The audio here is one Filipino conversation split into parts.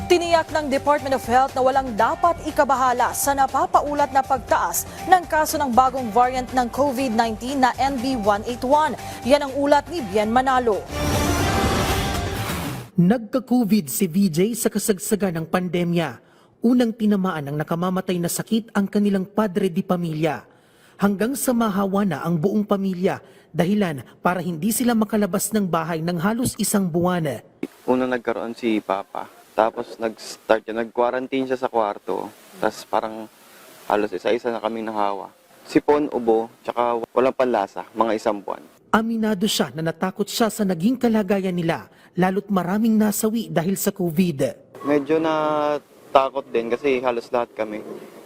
Tiniyak ng Department of Health na walang dapat ikabahala sa napapaulat na pagtaas ng kaso ng bagong variant ng COVID-19 na NB181. Yan ang ulat ni Bien Manalo. Nagka-COVID si VJ sa kasagsagan ng pandemya. Unang tinamaan ng nakamamatay na sakit ang kanilang padre di pamilya. Hanggang sa mahawa na ang buong pamilya, dahilan para hindi sila makalabas ng bahay ng halos isang buwan. Una nagkaroon si Papa, tapos nag-quarantine siya sa kwarto, tapos parang halos isa-isa na kaming nahawa. Sipon, ubo, tsaka walang panlasa, mga isang buwan. Aminado siya na natakot siya sa naging kalagayan nila, lalo't maraming nasawi dahil sa COVID. Medyo natakot din kasi halos lahat kami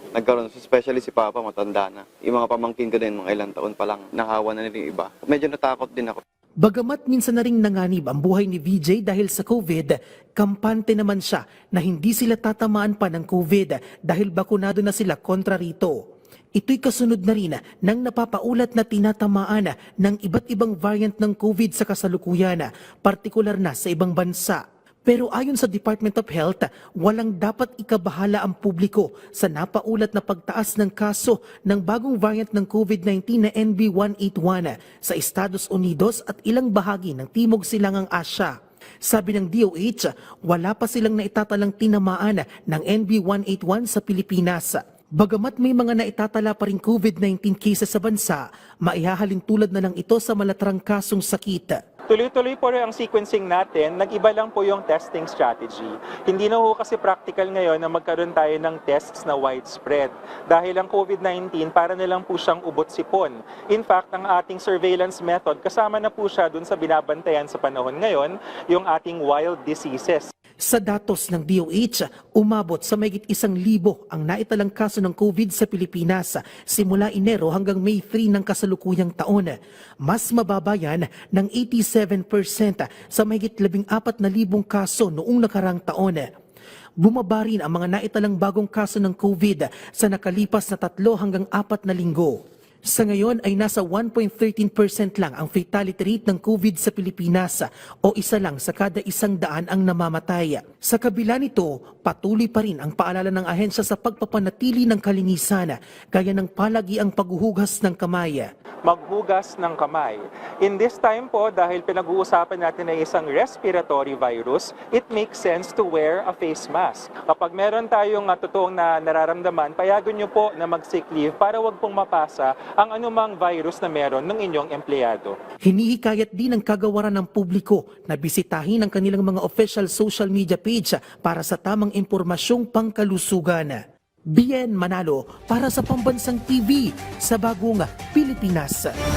nagkaroon, especially si Papa, matanda na. Yung mga pamangkin ko din, mga ilang taon pa lang, nahawa na nila yung iba. Medyo natakot din ako. Bagamat minsan na ring nanganib ang buhay ni VJ dahil sa COVID, kampante naman siya na hindi sila tatamaan pa ng COVID dahil bakunado na sila kontra rito. Ito'y kasunod na rin ng napapaulat na tinatamaan ng iba't ibang variant ng COVID sa kasalukuyan, partikular na sa ibang bansa. Pero ayon sa Department of Health, walang dapat ikabahala ang publiko sa napaulat na pagtaas ng kaso ng bagong variant ng COVID-19 na NB181 sa Estados Unidos at ilang bahagi ng Timog Silangang Asya. Sabi ng DOH, wala pa silang naitatalang tinamaan ng NB181 sa Pilipinas. Bagamat may mga naitatala pa ring COVID-19 cases sa bansa, maihahalin tulad na lang ito sa malatrang kasong sakit. Tuloy-tuloy po rin ang sequencing natin, nag-iba lang po yung testing strategy. Hindi na ho kasi practical ngayon na magkaroon tayo ng tests na widespread. Dahil ang COVID-19, para na lang po siyang ubot-sipon. In fact, ang ating surveillance method, kasama na po siya dun sa binabantayan sa panahon ngayon, yung ating wild diseases. Sa datos ng DOH, umabot sa mahigit 1,000 ang naitalang kaso ng COVID sa Pilipinas simula Enero hanggang May 3 ng kasalukuyang taon. Mas mababa yan ng 87% sa mahigit 14,000 kaso noong nakarang taon. Bumaba rin ang mga naitalang bagong kaso ng COVID sa nakalipas na 3 hanggang 4 na linggo. Sa ngayon ay nasa 1.13% lang ang fatality rate ng COVID sa Pilipinas o isa lang sa kada 100 ang namamatay. Sa kabila nito, patuloy pa rin ang paalala ng ahensya sa pagpapanatili ng kalinisan gaya ng palagiang paghuhugas ng kamay. Maghugas ng kamay. In this time po, dahil pinag-uusapan natin na isang respiratory virus, it makes sense to wear a face mask. Kapag meron tayong totoong na nararamdaman, payagan nyo po na mag-sick leave para wag pong mapasa ang anumang virus na meron ng inyong empleyado. Hinihikayat din ng kagawaran ng publiko na bisitahin ang kanilang mga official social media page para sa tamang impormasyong pangkalusugan. Bien Manalo para sa Pambansang TV sa Bagong Pilipinas.